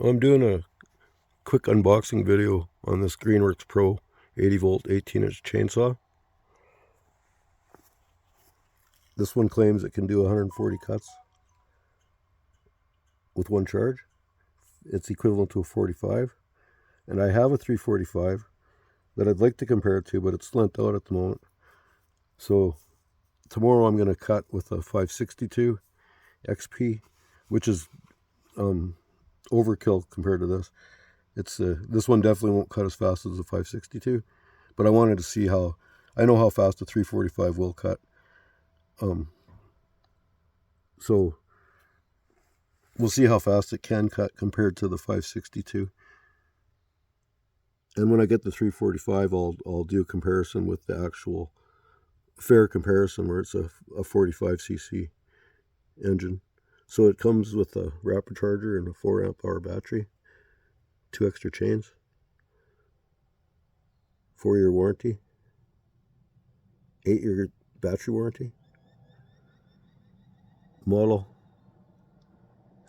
I'm doing a quick unboxing video on this Greenworks Pro 80 volt 18-inch chainsaw. This one claims it can do 140 cuts with one charge. It's equivalent to a 45, and I have a 345 that I'd like to compare it to, but it's lent out at the moment. So tomorrow I'm going to cut with a 562 XP, which is overkill compared to this. This one definitely won't cut as fast as the 562, but I wanted to see how, I know how fast the 345 will cut. So we'll see how fast it can cut compared to the 562. And when I get the 345, I'll do a comparison with the actual fair comparison where it's a 45cc engine. So it comes with a rapid charger and a 4 amp hour battery, 2 extra chains, 4-year warranty, 8-year battery warranty, model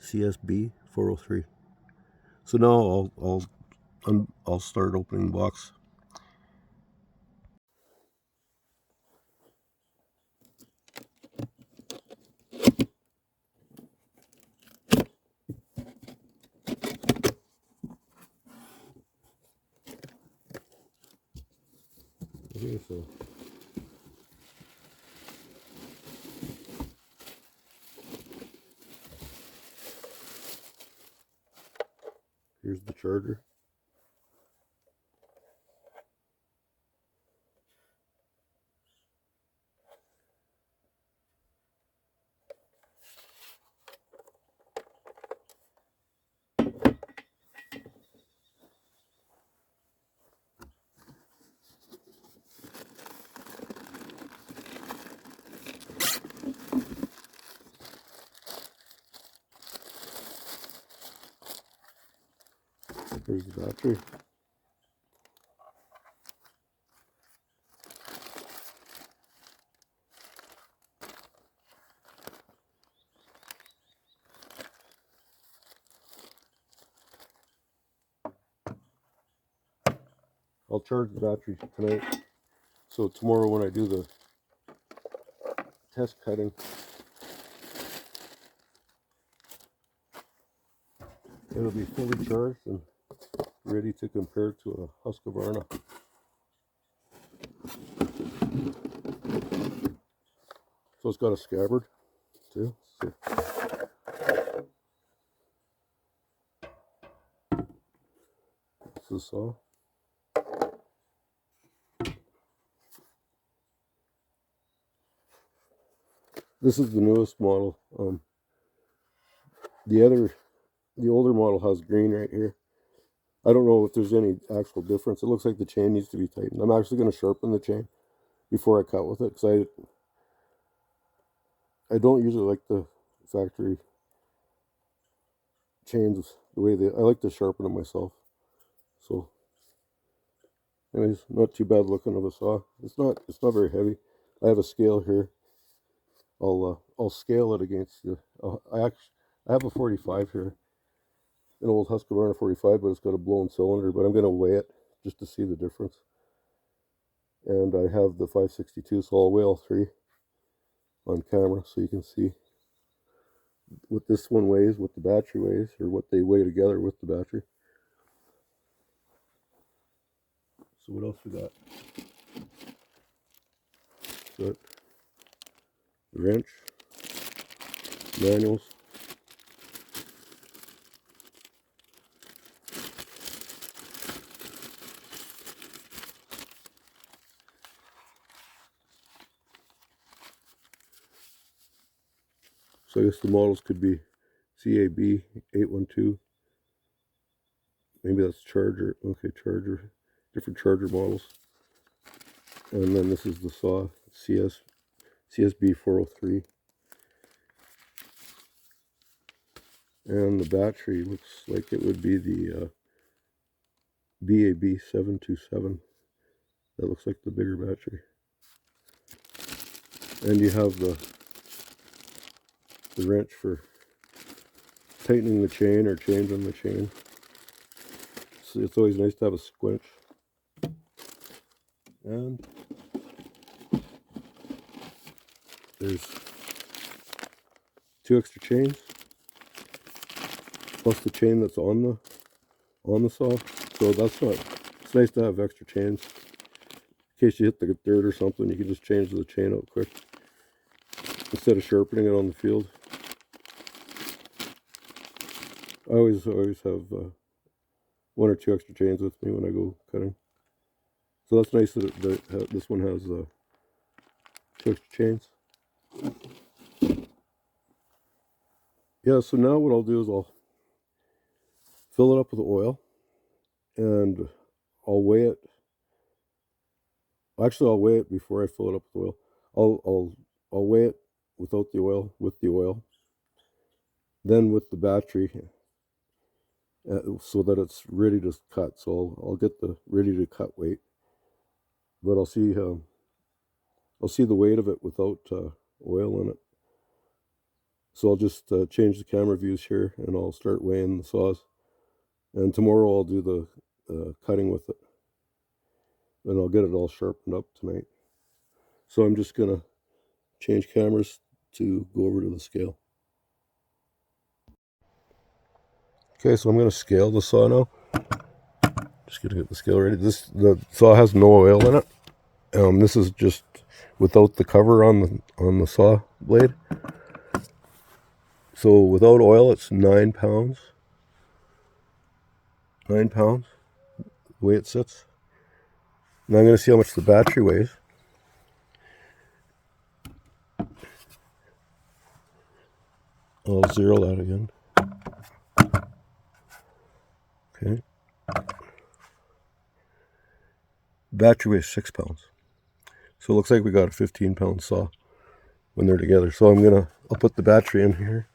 CSB 403. So now I'll start opening the box. Okay, so here's the charger. Here's the battery. I'll charge the battery tonight, so tomorrow when I do the test cutting, it'll be fully charged and ready to compare to a Husqvarna. So it's got a scabbard too. So this is the saw. This is the newest model. The older model has green right here. I don't know if there's any actual difference. It looks like the chain needs to be tightened. I'm actually going to sharpen the chain before I cut with it, because I don't usually like the factory chains the way I like to sharpen them myself. So anyways, not too bad looking of a saw. It's not very heavy. I have a scale here. I'll scale it against the I have a 45 here, an old Husqvarna 45, but it's got a blown cylinder, but I'm going to weigh it just to see the difference. And I have the 562, so I'll weigh all three on camera so you can see what this one weighs, what the battery weighs, or what they weigh together with the battery. So what else we got? Got the wrench, manuals, so I guess the models could be CAB 812. Maybe that's charger. Okay, charger. Different charger models. And then this is the saw, CSB 403. And the battery looks like it would be the BAB 727. That looks like the bigger battery. And you have the wrench for tightening the chain or changing the chain. So it's always nice to have a squinch. And there's 2 extra chains, plus the chain that's on the saw. So it's nice to have extra chains. In case you hit the dirt or something, you can just change the chain out quick instead of sharpening it on the field. I always have 1 or 2 extra chains with me when I go cutting. So that's nice that this one has 2 extra chains. Yeah, so now what I'll do is I'll fill it up with oil and I'll weigh it. Actually, I'll weigh it before I fill it up with oil. I'll weigh it without the oil, with the oil, then with the battery, so that it's ready to cut. So I'll get the ready to cut weight, but I'll see the weight of it without oil in it. So I'll just change the camera views here, and I'll start weighing the saws. And tomorrow I'll do the cutting with it, and I'll get it all sharpened up tonight. So I'm just gonna change cameras to go over to the scale. Okay, so I'm gonna scale the saw now. Just gonna get the scale ready. The saw has no oil in it. This is just without the cover on the saw blade. So without oil, it's 9 pounds. 9 pounds, the way it sits. Now I'm going to see how much the battery weighs. I'll zero that again. Okay. Battery weighs 6 pounds. So it looks like we got a 15-pound saw when they're together. So I'll put the battery in here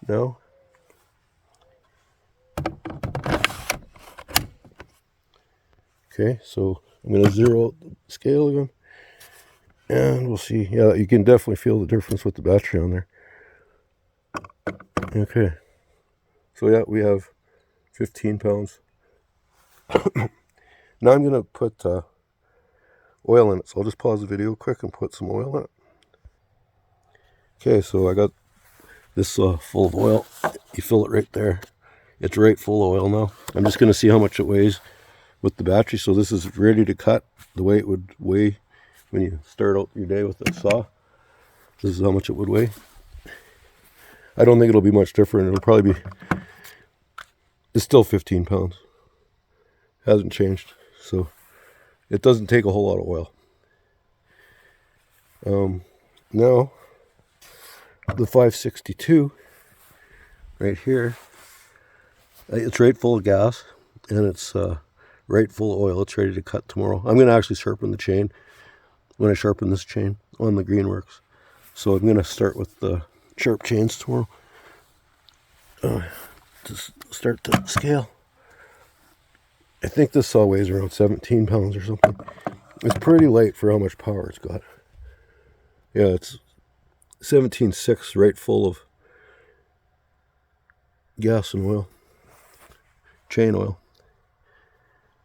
now. Okay, so I'm going to zero out the scale again. And we'll see. Yeah, you can definitely feel the difference with the battery on there. Okay. So yeah, we have 15 pounds. Now I'm going to put oil in it. So I'll just pause the video quick and put some oil in it. Okay, so I got this full of oil. You fill it right there. It's right full of oil now. I'm just going to see how much it weighs with the battery. So this is ready to cut the way it would weigh when you start out your day with the saw. This is how much it would weigh. I don't think it'll be much different. It'll probably be, it's still 15 pounds. Hasn't changed. So it doesn't take a whole lot of oil. Now, the 562 right here, it's right full of gas, and it's right full of oil. It's ready to cut tomorrow. I'm going to actually sharpen the chain when I sharpen this chain on the Greenworks. So I'm going to start with the sharp chains tomorrow. Just start the scale. I think this saw weighs around 17 pounds or something. It's pretty light for how much power it's got. Yeah, it's 17.6, right full of gas and oil, chain oil.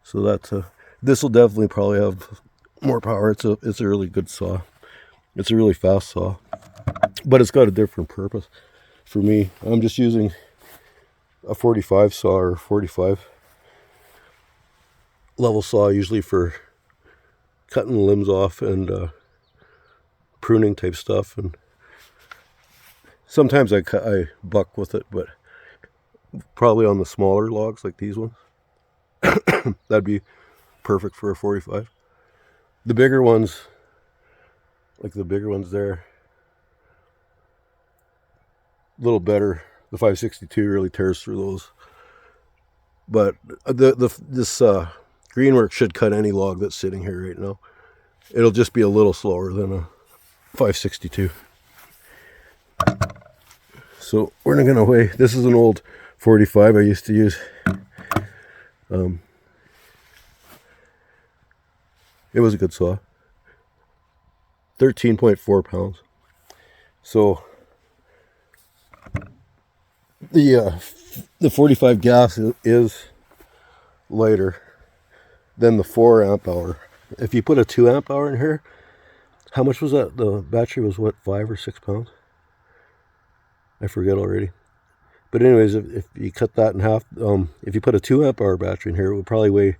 So that's this will definitely probably have more power. It's a really good saw. It's a really fast saw, but it's got a different purpose. For me, I'm just using a 45 saw or 45 level saw, usually for cutting limbs off and pruning type stuff, and sometimes I buck with it, but probably on the smaller logs like these ones. That'd be perfect for a 45. The bigger ones, like the bigger ones there, a little better. The 562 really tears through those. But this Greenworks should cut any log that's sitting here right now. It'll just be a little slower than a 562. So we're not gonna weigh. This is an old 45 I used to use. It was a good saw. 13.4 pounds. So The 45 gas is lighter than the 4 amp hour. If you put a 2 amp hour in here, how much was that? The battery was what, 5 or 6 pounds? I forget already. But anyways, if you cut that in half, if you put a 2 amp hour battery in here, it would probably weigh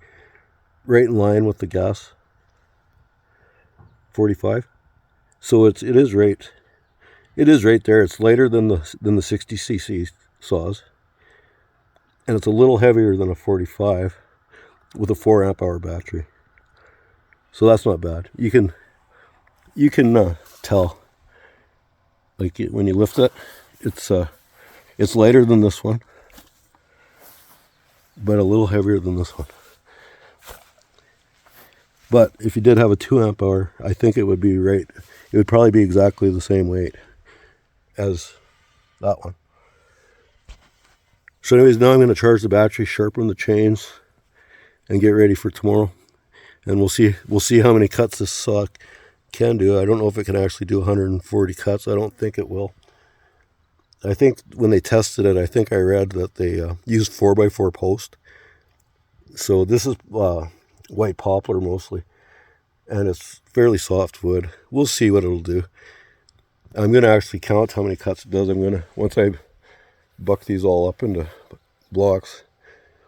right in line with the gas 45. So it is right there. It's lighter than the 60cc saws, and it's a little heavier than a 45 with a 4 amp hour battery. So that's not bad. You can tell, like when you lift it, it's lighter than this one, but a little heavier than this one. But if you did have a 2 amp hour, I think it would be right. It would probably be exactly the same weight as that one. So anyways, now I'm going to charge the battery, sharpen the chains, and get ready for tomorrow. And we'll see how many cuts this saw can do. I don't know if it can actually do 140 cuts. I don't think it will. I think when they tested it, I think I read that they used 4x4 post. So this is white poplar mostly, and it's fairly soft wood. We'll see what it'll do. I'm going to actually count how many cuts it does. Once I buck these all up into blocks,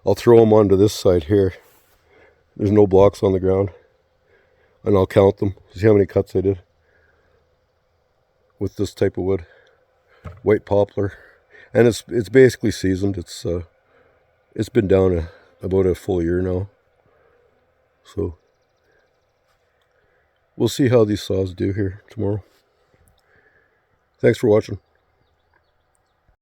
I'll throw them onto this side here. There's no blocks on the ground, and I'll count them, see how many cuts I did with this type of wood, white poplar, and it's basically seasoned. It's been down about a full year now, so we'll see how these saws do here tomorrow. Thanks for watching.